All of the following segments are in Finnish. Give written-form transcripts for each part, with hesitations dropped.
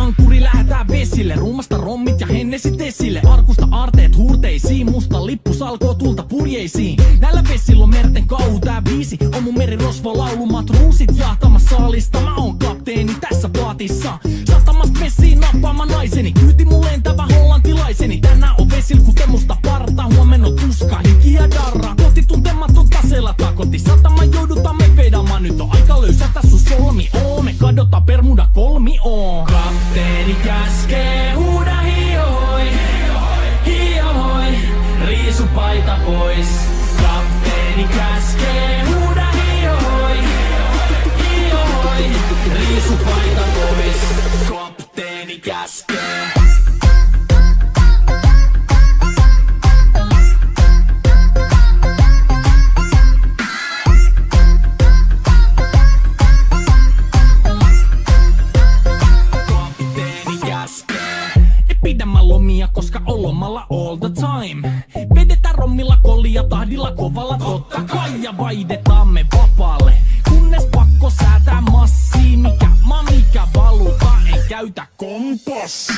ankkuri, lähetään vesille. Ruumasta rommit ja hennesit esille. Arkusta aarteet huurteisiin, musta lippu salkoo tulta purjeisiin. Näillä vesillä on merten kauhu, tää biisi on mun merirosvo laulumat ruusit jahtamassa saalista. Mä oon kapteeni tässä plaatissa, satamasta messiin nappaamaan naiseni. Kyyti mun lentävä hollantilaiseni. Tänään on vesil kuten musta parta, huomenna on tuska, hiki ja darra. Koti tuntematon taseella takoti, satama joudutaan me vedamaan. Nyt on aika löysätä sun solmi oo, me kadotaan Bermuda kolmioon. Kapteeni käskee, huuda hiohoi, hiohoi, riisu paita pois. Kapteeni käskee, huuda hiohoi, hiohoi, riisu paita pois. Kapteeni käskee. Pidämä lomia, koska on lomalla all the time. Vedetään rommilla kollia tahdilla kovalla totta kai. Ja vaihdetaan me vapaalle, kunnes pakko säätää massia. Mikä valuta, ei käytä kompassia.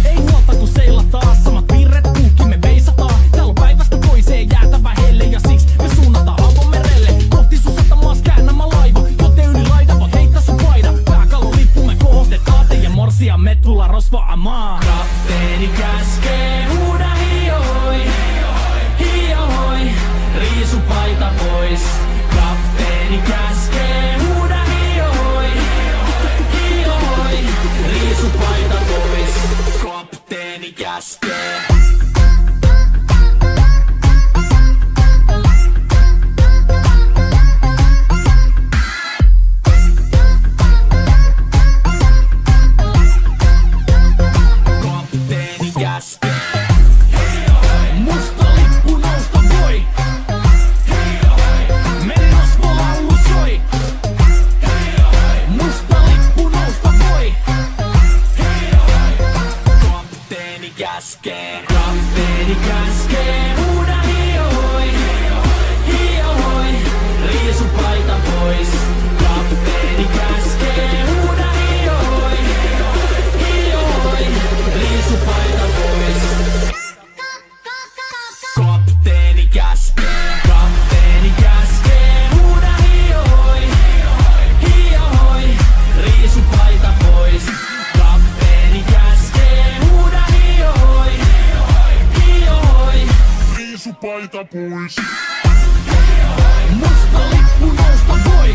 Ei huolta kun seilataan, samat piirret puhki me veisataan. Täällä on päivästä toiseen jäätävä helle, ja siksi me suunnataan avomerelle. Kohti sun satamaas käännämä laiva, joten yli laida voit heittää sun paida. Pääkallon lippu me kohotetaan, teidän morsia me tulla rosvaamaan. Kapteeni käskee, huuda hiohoi, hiohoi, riisu paita pois. Kapteeni käskee, huuda hiohoi, hiohoi, riisu paita pois. Kapteeni käskee. Musta lippu nousta voi, merirosvo laulu soi. Musta lippu nousta voi, kapteeni käskee. Kapteeni käskee, huuda hiohoi, hiohoi, riisu paita pois. Kapteeni käskee, huuda hiohoi, hiohoi, riisu paita pois. Kapteeni käskee, kapteeni käskee, huuda hiohoi, hiohoi, riisu paita pois. Kapteeni käskee, huuda hiohoi, hiohoi, riisu paita pois. Musta lippu nousta voi,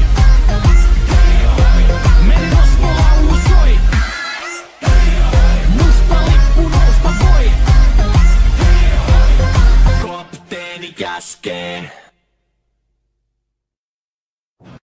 merirosvo laulu soi. Musta lippu nousta voi, kapteeni käskee.